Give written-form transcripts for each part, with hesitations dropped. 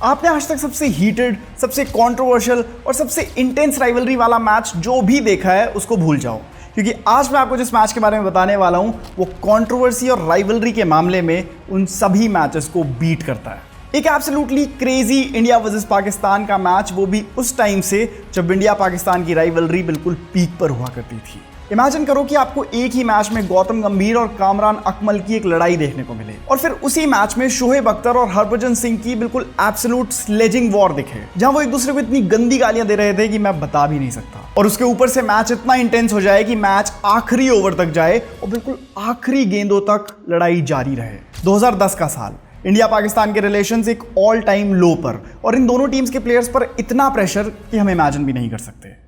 आपने आज तक सबसे हीटेड, सबसे कंट्रोवर्शियल और सबसे इंटेंस राइवलरी वाला मैच जो भी देखा है उसको भूल जाओ, क्योंकि आज मैं आपको जिस मैच के बारे में बताने वाला हूं वो कंट्रोवर्सी और राइवलरी के मामले में उन सभी मैचेस को बीट करता है। एक absolutely crazy India versus Pakistan का मैच, वो भी उस टाइम से जब इंडिया पाकिस्तान की राइवलरी बिल्कुल पीक पर हुआ करती थी। इमेजिन करो कि आपको एक ही मैच में गौतम गंभीर और कामरान अकमल की एक लड़ाई देखने को मिले और फिर उसी मैच में शोएब अख्तर और हरभजन सिंह की बिल्कुल एब्सोल्यूट स्लेजिंग वॉर दिखे, जहां वो एक दूसरे को इतनी गंदी गालियां दे रहे थे कि मैं बता भी नहीं सकता। और उसके ऊपर से मैच इतना इंटेंस हो जाए कि मैच आखिरी ओवर तक जाए और बिल्कुल आखिरी गेंदों तक लड़ाई जारी रहे। 2010 का साल, इंडिया पाकिस्तान के रिलेशंस एक ऑल टाइम लो पर, और इन दोनों टीम्स के प्लेयर्स पर इतना प्रेशर कि हम इमेजिन भी नहीं कर सकते।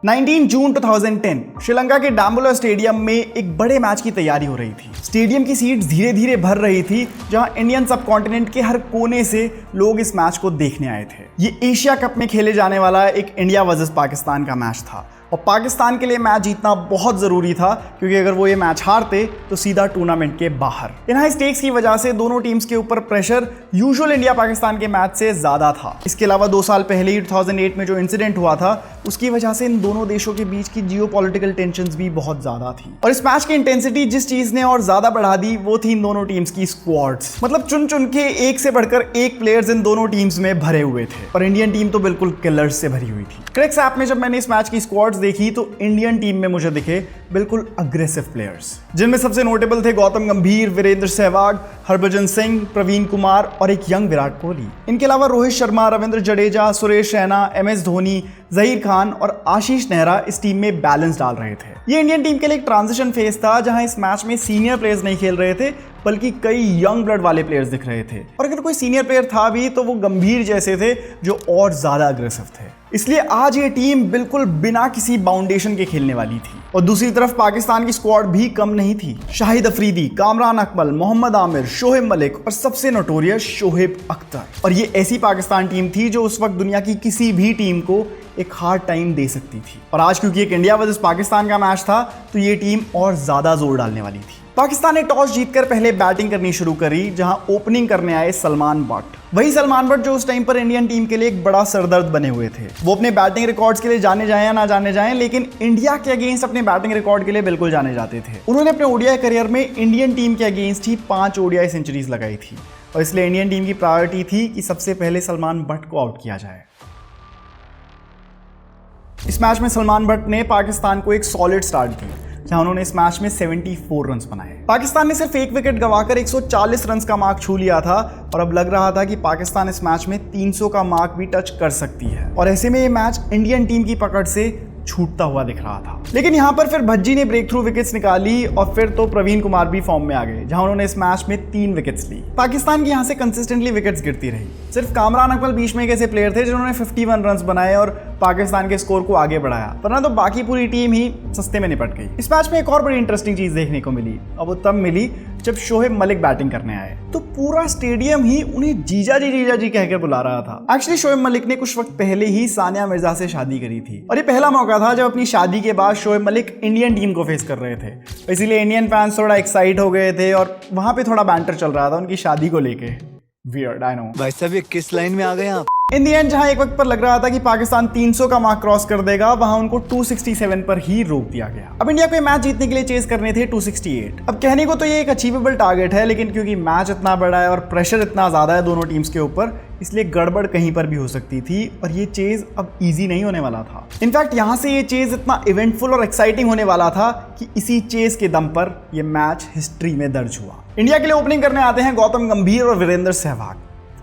19 जून 2010 श्रीलंका के डाम्बुला स्टेडियम में एक बड़े मैच की तैयारी हो रही थी। स्टेडियम की सीट्स धीरे धीरे भर रही थी, जहां इंडियन सब कॉन्टिनेंट के हर कोने से लोग इस मैच को देखने आए थे। ये एशिया कप में खेले जाने वाला एक इंडिया वर्सेस पाकिस्तान का मैच था और पाकिस्तान के लिए मैच जीतना बहुत जरूरी था, क्योंकि अगर वो ये मैच हारते तो सीधा टूर्नामेंट के बाहर। इन हाई स्टेक्स की वजह से दोनों टीम्स के ऊपर प्रेशर यूजुअल इंडिया पाकिस्तान के मैच से ज्यादा था। इसके अलावा 2 साल पहले ही 2008 में जो इंसिडेंट हुआ था उसकी वजह से इन दोनों देशों के बीच की जियोपॉलिटिकल टेंशंस भी बहुत ज्यादा थी। और इस मैच की इंटेंसिटी जिस चीज ने और ज्यादा बढ़ा दी वो थी इन दोनों टीम्स की स्क्वाड्स। मतलब चुन चुन के एक से बढ़कर एक प्लेयर्स इन दोनों टीम्स में भरे हुए थे और इंडियन टीम तो बिल्कुल किलर्स से भरी हुई थी। क्रिक्स ऐप में जब मैंने इस मैच की स्क्वाड्स देखी तो इंडियन टीम में मुझे दिखे बिल्कुल अग्रेसिव प्लेयर्स, जिनमें सबसे नोटेबल थे गौतम गंभीर, वीरेंद्र सहवाग, हरभजन सिंह, प्रवीण कुमार और एक यंग विराट कोहली। इनके अलावा रोहित शर्मा, रविंद्र जडेजा, सुरेश रैना, MS धोनी, जहीर खान और आशीष नेहरा इस टीम में बैलेंस डाल रहे थे। ये इंडियन टीम के लिए एक ट्रांजिशन फेज था, जहां इस मैच में सीनियर प्लेयर्स नहीं खेल रहे थे बल्कि कई यंग ब्लड वाले प्लेयर्स दिख रहे थे, और अगर कोई सीनियर प्लेयर था भी तो वो गंभीर जैसे थे जो और ज्यादा अग्रेसिव थे। इसलिए आज ये टीम बिल्कुल बिना किसी बाउंडेशन के खेलने वाली थी। और दूसरी तरफ पाकिस्तान की स्क्वाड भी कम नहीं थी। शाहिद अफरीदी, कामरान अकमल, मोहम्मद आमिर, शोएब मलिक और सबसे नोटोरियस शोएब अख्तर। और ये ऐसी पाकिस्तान टीम थी जो उस वक्त दुनिया की किसी भी टीम को एक हार्ड टाइम दे सकती थी। और आज क्योंकि एक इंडिया वर्सेस पाकिस्तान का मैच था तो ये टीम और ज्यादा जोर डालने वाली थी। पाकिस्तान ने टॉस जीतकर पहले बैटिंग करनी शुरू करी, जहां ओपनिंग करने आए सलमान बट। वही सलमान बट जो उस टाइम पर इंडियन टीम के लिए एक बड़ा सरदर्द बने हुए थे। वो अपने बैटिंग रिकॉर्ड्स के लिए जाने जाएं या ना जाने जाएं, लेकिन इंडिया के अगेंस्ट अपने बैटिंग रिकॉर्ड के लिए बिल्कुल जाने जाते थे। उन्होंने अपने ओडीआई करियर में इंडियन टीम के अगेंस्ट ही 5 ओडीआई सेंचुरीज लगाई थी, और इसलिए इंडियन टीम की प्रायोरिटी थी कि सबसे पहले सलमान बट को आउट किया जाए। इस मैच में सलमान बट ने पाकिस्तान को एक सॉलिड स्टार्ट दी, जहां उन्होंने इस मैच में 74 रन्स बनाए। पाकिस्तान ने सिर्फ एक विकेट गंवाकर 140 रन्स का मार्क छू लिया था, और अब लग रहा था कि पाकिस्तान इस मैच में 300 का मार्क भी टच कर सकती है। और ऐसे में ये मैच इंडियन टीम की पकड़ से छूटता हुआ दिख रहा था। लेकिन यहां पर फिर भज्जी ने ब्रेक थ्रू विकेट्स निकाली और फिर तो प्रवीण कुमार भी फॉर्म में आ गए, जहां उन्होंने इस मैच में 3 विकेट्स ली। पाकिस्तान की यहां से कंसिस्टेंटली विकेट्स गिरती रही। सिर्फ कामरान अकमल बीच में एक ऐसे प्लेयर थे जिन्होंने 51 रन्स बनाए और पाकिस्तान के स्कोर को आगे बढ़ाया, वरना तो बाकी पूरी टीम ही सस्ते में निपट गई। इस मैच में एक और बड़ी इंटरेस्टिंग चीज देखने को मिली, और वो तब मिली जब शोएब मलिक बैटिंग करने आए तो पूरा स्टेडियम ही उन्हें जीजा जी कहकर बुला रहा था। एक्चुअली शोएब मलिक ने कुछ वक्त पहले ही सानिया मिर्जा से शादी करी थी, और ये पहला मौका था जब अपनी शादी के बाद शोएब मलिक इंडियन टीम को फेस कर रहे थे। इसीलिए इंडियन फैंस थोड़ा एक्साइट हो गए थे और वहां पे थोड़ा बैंटर चल रहा था उनकी शादी को लेके। Weird, I know. भाई साहब ये किस लाइन में आ गए आप? इन दी एंड जहां एक वक्त पर लग रहा था कि पाकिस्तान 300 का मार्क क्रॉस कर देगा, वहां उनको 267 पर ही रोक दिया गया। अब इंडिया को मैच जीतने के लिए चेस करने थे 268। अब कहने को तो ये एक अचीवेबल टारगेट है, लेकिन क्योंकि मैच इतना बड़ा है और प्रेशर इतना ज्यादा है दोनों टीम्स के ऊपर, इसलिए गड़बड़ कहीं पर भी हो सकती थी और ये चेज अब इजी नहीं होने वाला था। इनफैक्ट यहां से ये चेज इतना इवेंटफुल और एक्साइटिंग होने वाला था कि इसी चेज के दम पर यह मैच हिस्ट्री में दर्ज हुआ। इंडिया के लिए ओपनिंग करने आते हैं गौतम गंभीर और वीरेंद्र सहवाग,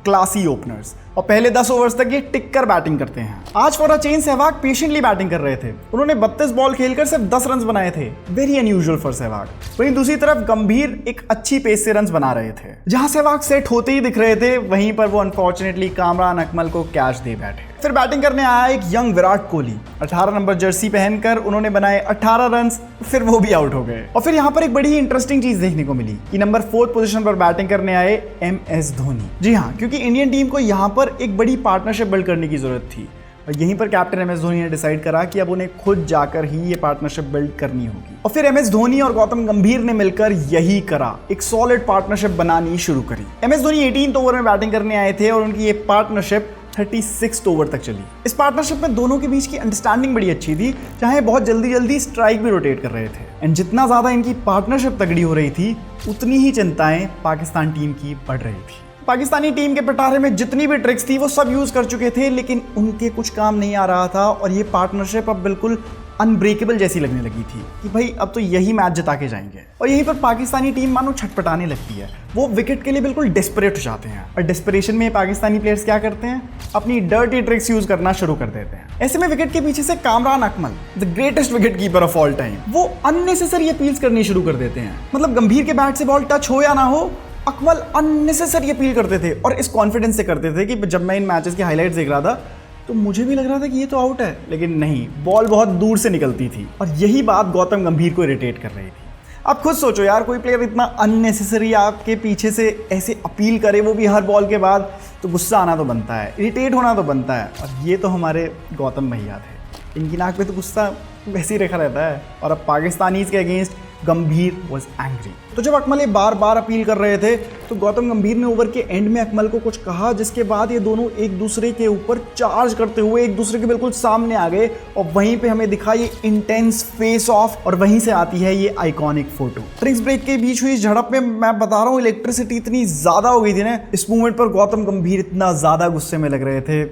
क्लासी ओपनर्स, और पहले 10 ओवर्स तक ये टिक कर बैटिंग करते हैं। आज for a change Sehwag patiently batting कर रहे थे। उन्होंने 32 बॉल खेलकर सिर्फ 10 रन्स बनाए थे, वेरी अनयूजुअल फॉर सहवाग। वहीं दूसरी तरफ गंभीर एक अच्छी पेस से रन्स बना रहे थे। जहां सहवाग सेट होते ही दिख रहे थे, वहीं पर वो अनफॉर्चुनेटली कामरान अकमल को कैच दे बैठे। फिर बैटिंग करने आया एक young Virat Kohli. 18 number Jersey पहनकर उन्होंने बनाए 18 रन्स, फिर वो भी आउट हो गए। और फिर यहाँ पर एक बड़ी ही इंटरेस्टिंग चीज देखने को मिली कि नंबर 4 पोजीशन पर बैटिंग करने आए MS धोनी। जी हाँ, क्योंकि इंडियन टीम को यहाँ पर एक बड़ी पार्टनरशिप बिल्ड करने की जरूरत थी। और यहीं पर कैप्टन एम एस धोनी ने डिसाइड करा कि अब उन्हें खुद जाकर ही ये पार्टनरशिप बिल्ड करनी होगी। और फिर एम एस धोनी और गौतम गंभीर ने मिलकर यही करा, एक सॉलिड पार्टनरशिप बनानी शुरू करी। M S Dhoni 18th over में बैटिंग करने आए थे और उनकी ये पार्टनरशिप 36th ओवर तक चली। इस पार्टनरशिप में दोनों के बीच की अंडरस्टैंडिंग बड़ी अच्छी थी, चाहे बहुत जल्दी जल्दी स्ट्राइक भी रोटेट कर रहे थे। एंड जितना ज्यादा इनकी पार्टनरशिप तगड़ी हो रही थी, उतनी ही चिंताएं पाकिस्तान टीम की बढ़ रही थी। पाकिस्तानी टीम के पिटारे में जितनी भी ट्रिक्स थी वो सब यूज कर चुके थे, लेकिन उनके कुछ काम नहीं आ रहा था और ये पार्टनरशिप अब बिल्कुल अनब्रेकेबल जैसी लगने लगी थी कि भाई अब तो यही मैच जिता के जाएंगे। और यहीं पर पाकिस्तानी टीम मानो छटपटाने लगती है, वो विकेट के लिए बिल्कुल डेस्परेट हो जाते हैं और डेस्परेशन में पाकिस्तानी प्लेयर्स क्या करते हैं, अपनी डर्टी ट्रिक्स यूज करना शुरू कर देते हैं। ऐसे में विकेट के पीछे से Kamran Akmal, the greatest wicket keeper of all time, वो अननेसेसरी अपील्स करनी शुरू कर देते हैं। मतलब गंभीर के बैट से बॉल टच हो या ना हो, अकमल अननेसेसरी अपील करते थे और इस कॉन्फिडेंस से करते थे कि जब मैं इन मैचेस के हाईलाइट्स देख रहा था तो मुझे भी लग रहा था कि ये तो आउट है, लेकिन नहीं, बॉल बहुत दूर से निकलती थी। और यही बात गौतम गंभीर को इरिटेट कर रही थी। आप खुद सोचो यार, कोई प्लेयर इतना अननेसेसरी आपके पीछे से ऐसे अपील करे, वो भी हर बॉल के बाद, तो गुस्सा आना तो बनता है, इरिटेट होना तो बनता है। और ये तो हमारे गौतम भैया थे, इनकी नाक पे तो गुस्सा वैसे ही रखा रहता है। और अब पाकिस्तानीज के अगेंस्ट गंभीर वॉज एंग्री। तो जब अकमल ये बार बार अपील कर रहे थे तो गौतम गंभीर ने ओवर के एंड में अकमल को कुछ कहा, जिसके बाद ये दोनों एक दूसरे के ऊपर चार्ज करते हुए एक दूसरे के बिल्कुल सामने आ गए और वहीं पे हमें दिखा ये इंटेंस फेस ऑफ और वहीं से आती है ये आइकॉनिक फोटो। ड्रिंक्स ब्रेक के बीच हुई इस झड़प में मैं बता रहा हूँ, इलेक्ट्रिसिटी इतनी ज्यादा हो गई थी ना, इस मूवमेंट पर गौतम गंभीर इतना ज्यादा गुस्से में लग रहे थे,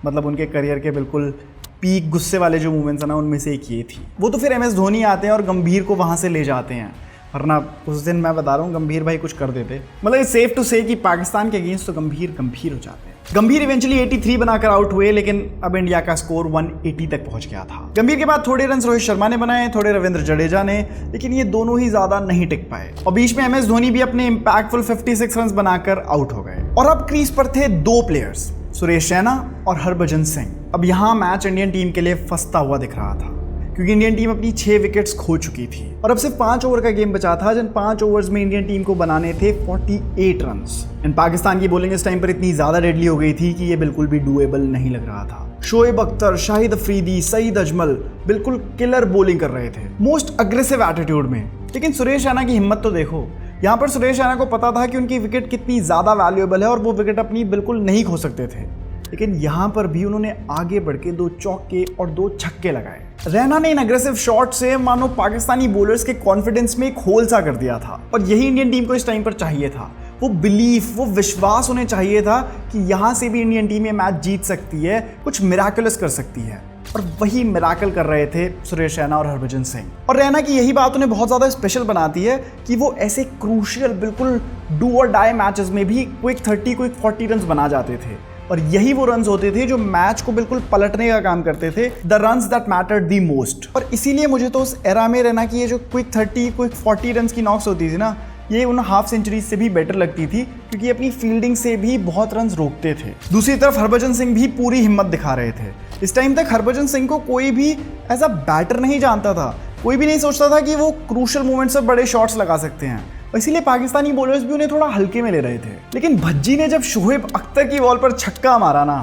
मतलब उनके करियर के बिल्कुल पीक गुस्से वाले जो मूवमेंट्स है ना, उनमें से एक ये थी। वो तो फिर एम एस धोनी आते हैं और गंभीर को वहां से ले जाते हैं, वरना उस दिन मैं बता रहा हूँ गंभीर भाई कुछ कर देते। मतलब इट्स सेफ टू से कि पाकिस्तान के अगेंस्ट तो गंभीर हो जाते हैं। गंभीर इवेंचुअली 83 बनाकर आउट हुए, लेकिन अब इंडिया का स्कोर 180 तक पहुंच गया था। गंभीर के बाद थोड़े रन रोहित शर्मा ने बनाए, थोड़े रविंद्र जडेजा ने, लेकिन ये दोनों ही ज्यादा नहीं टिक पाए और बीच में एम एस धोनी भी अपने इंपैक्टफुल 56 रन बनाकर आउट हो गए। और अब क्रीज पर थे दो प्लेयर्स, सुरेश रैना और हरभजन सिंह। अब यहाँ मैच इंडियन टीम के लिए फंसता हुआ दिख रहा था, क्योंकि इंडियन टीम अपनी 6 विकेट्स खो चुकी थी और अब सिर्फ 5 ओवर का गेम बचा था, जिन 5 ओवर्स में इंडियन टीम को बनाने थे 48 रन्स। एंड पाकिस्तान की बॉलिंग इस टाइम पर इतनी ज्यादा डेडली हो गई थी कि ये बिल्कुल भी डूएबल नहीं लग रहा था। शोएब अख्तर, शाहिद अफरीदी, सईद अजमल बिल्कुल किलर बॉलिंग कर रहे थे, मोस्ट अग्रेसिव एटीट्यूड में। लेकिन सुरेश रैना की हिम्मत तो देखो, यहाँ पर सुरेश रैना को पता था कि उनकी विकेट कितनी ज्यादा वैल्यूएबल है और वो विकेट अपनी बिल्कुल नहीं खो सकते थे, लेकिन यहाँ पर भी उन्होंने आगे बढ़ के 2 चौके और 2 छक्के लगाए। रैना ने इन अग्रेसिव शॉट से मानो पाकिस्तानी बॉलर्स के कॉन्फिडेंस में एक होल सा कर दिया था और यही इंडियन टीम को इस टाइम पर चाहिए था। वो बिलीफ, वो विश्वास उन्हें चाहिए था कि यहाँ से भी इंडियन टीम ये मैच जीत सकती है, कुछ मिराकुलस कर सकती है। और वही मिराकल कर रहे थे सुरेश रैना और हरभजन सिंह। और रैना की यही बात उन्हें बहुत ज़्यादा स्पेशल बनाती है कि वो ऐसे क्रूशियल बिल्कुल डू और डाई मैचेस में भी क्विक 30, क्विक 40 रन बना जाते थे। और यही वो रन्स होते थे जो मैच को बिल्कुल पलटने का काम करते थे, the runs that mattered the most. और इसीलिए मुझे तो उस एरा में रैना की ये जो क्विक 30, क्विक 40 रन्स की नॉक्स होती थी ना, ये उन हाफ सेंचुरीज से भी बेटर लगती थी, क्योंकि अपनी फील्डिंग से भी बहुत रन्स रोकते थे। दूसरी तरफ हरभजन सिंह भी पूरी हिम्मत दिखा रहे थे। इस टाइम तक हरभजन सिंह को कोई भी एज अ बैटर नहीं जानता था, कोई भी नहीं सोचता था कि वो क्रूशियल मोमेंट्स में बड़े शॉट्स लगा सकते हैं, और इसीलिए पाकिस्तानी बॉलर्स भी उन्हें थोड़ा हल्के में ले रहे थे। लेकिन भज्जी ने जब शोएब अख्तर की बॉल पर छक्का मारा ना,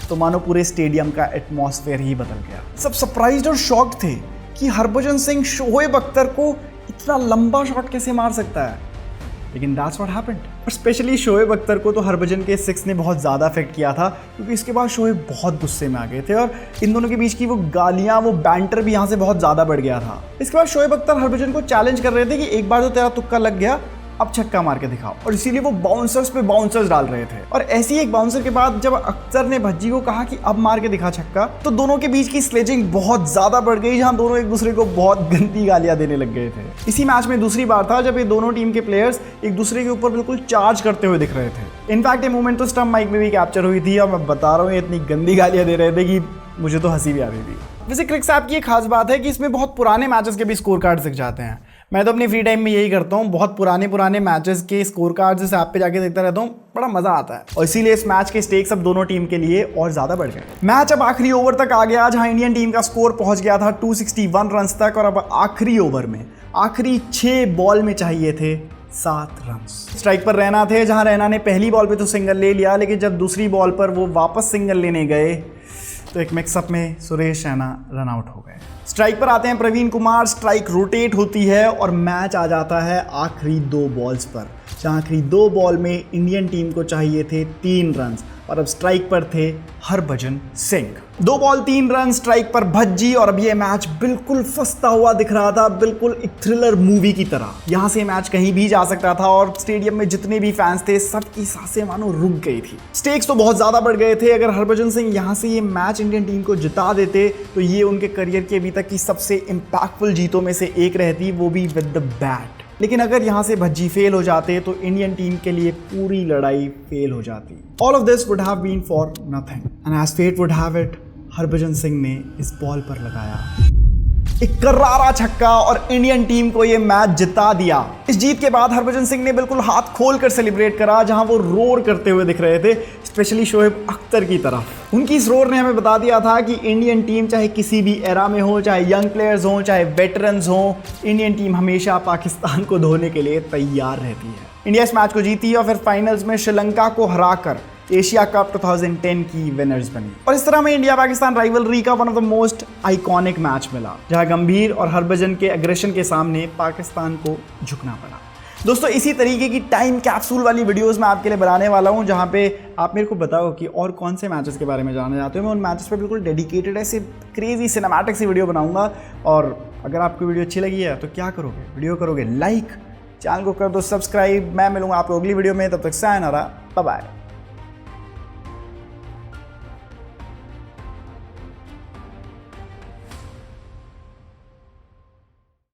तो मानो पूरे स्टेडियम का एटमॉस्फेयर ही बदल गया। सब सरप्राइज्ड और शॉक्ड थे कि हरभजन सिंह शोएब अख्तर को इतना लंबा शॉट कैसे मार सकता है, लेकिन दैट्स व्हाट हैपेंड। और स्पेशली शोएब अख्तर को तो हरभजन के 6 ने बहुत ज़्यादा अफेक्ट किया था, क्योंकि इसके बाद शोएब बहुत गुस्से में आ गए थे और इन दोनों के बीच की वो गालियाँ, वो बैंटर भी यहाँ से बहुत ज़्यादा बढ़ गया था। इसके बाद शोएब अख्तर हरभजन को चैलेंज कर रहे थे कि एक बार तो तेरा तुक्का लग गया, अब छक्का मार के दिखाओ, और इसीलिए वो बाउंसर्स पे बाउंसर्स डाल रहे थे। और ऐसी एक बाउंसर के बाद जब अख्तर ने भज्जी को कहा कि अब मार के दिखा छक्का, तो दोनों के बीच की स्लेजिंग बहुत ज्यादा बढ़ गई, जहां दोनों एक दूसरे को बहुत गंदी गालियां देने लग गए थे। इसी मैच में दूसरी बार था जब ये दोनों टीम के प्लेयर्स एक दूसरे के ऊपर बिल्कुल चार्ज करते हुए दिख रहे थे। इनफैक्ट ये मूवमेंट तो स्टंप माइक में भी कैप्चर हुई थी, और मैं बता रहा हूँ इतनी गंदी गालियां दे रहे थे कि मुझे तो हंसी भी आ रही थी। वैसे क्रिक्स ऐप की एक खास बात है कि इसमें बहुत पुराने मैचेस के भी स्कोर कार्ड दिख जाते हैं। मैं तो अपनी फ्री टाइम में यही करता हूँ, बहुत पुराने मैचेस के स्कोर कार्ड्स इस ऐप पे जाके देखता रहता हूँ, बड़ा मजा आता है। और इसीलिए इस मैच के स्टेक्स अब दोनों टीम के लिए और ज्यादा बढ़ गए। मैच अब आखिरी ओवर तक आ गया, जहां इंडियन टीम का स्कोर पहुंच गया था 261 रन तक, और अब आखिरी ओवर में आखिरी 6 बॉल में चाहिए थे 7 रन। स्ट्राइक पर रैना थे, जहां रैना ने पहली बॉल पे तो सिंगल ले लिया, लेकिन जब दूसरी बॉल पर वो वापस सिंगल लेने गए तो एक मिक्सअप में सुरेश रैना रन आउट हो गए। स्ट्राइक पर आते हैं प्रवीण कुमार, स्ट्राइक रोटेट होती है और मैच आ जाता है आखिरी 2 बॉल्स पर, जहां आखिरी 2 बॉल में इंडियन टीम को चाहिए थे 3 रन और अब स्ट्राइक पर थे Harbhajan Singh. 2 ball 3 run, strike पर भज्जी और अब ये मैच बिल्कुल फंसता हुआ दिख रहा था, बिल्कुल एक थ्रिलर मूवी की तरह। यहाँ से मैच कहीं भी जा सकता था और स्टेडियम में जितने भी फैंस थे सबकी सांसें मानो रुक गई थी। स्टेक्स तो बहुत ज्यादा बढ़ गए थे। अगर हरभजन सिंह यहाँ से ये मैच इंडियन टीम को जिता देते तो ये उनके करियर की अभी तक की सबसे इंपैक्टफुल जीतों में से एक रहती, वो भी विद द बैट। लेकिन अगर यहाँ से भज्जी फेल हो जाते तो इंडियन टीम के लिए पूरी लड़ाई फेल हो जाती। All of this would have been for nothing. And as fate would have it, Harbhajan Singh ने इस बॉल पर लगाया एक करारा छक्का और इंडियन टीम को ये मैच जिता दिया। इस जीत के बाद हरभजन सिंह ने बिल्कुल हाथ खोलकर सेलिब्रेट करा, जहां वो रोर करते हुए दिख रहे थे, स्पेशली शोएब अख्तर की तरफ। उनकी इस रोर ने हमें बता दिया था कि इंडियन टीम चाहे किसी भी एरा में हो, चाहे यंग प्लेयर्स हो, चाहे वेटरन्स हो, इंडियन टीम हमेशा पाकिस्तान को धोने के लिए तैयार रहती है। इंडिया इस मैच को जीती और फिर फाइनल्स में श्रीलंका को हराकर एशिया कप 2010 की विनर्स बनी। और इस तरह में इंडिया पाकिस्तान राइवलरी का one of the most iconic match मिला, जहां गंभीर और हरभजन के एग्रेशन के सामने पाकिस्तान को झुकना पड़ा। दोस्तों, इसी तरीके की टाइम कैप्सूल वाली वीडियोस मैं आपके लिए बनाने वाला हूं, जहां पे आप मेरे को बताओ कि और कौन से मैचेस के बारे में जानना चाहते हो। मैं उन मैचेस पे बिल्कुल डेडिकेटेड ऐसे क्रेजी सिनेमैटिक सी वीडियो बनाऊंगा। और अगर आपको वीडियो अच्छी लगी है तो क्या करोगे, वीडियो करोगे लाइक, चैनल को कर दो सब्सक्राइब। मैं मिलूंगा आपको अगली वीडियो में, तब तक सायनारा, बाय बाय।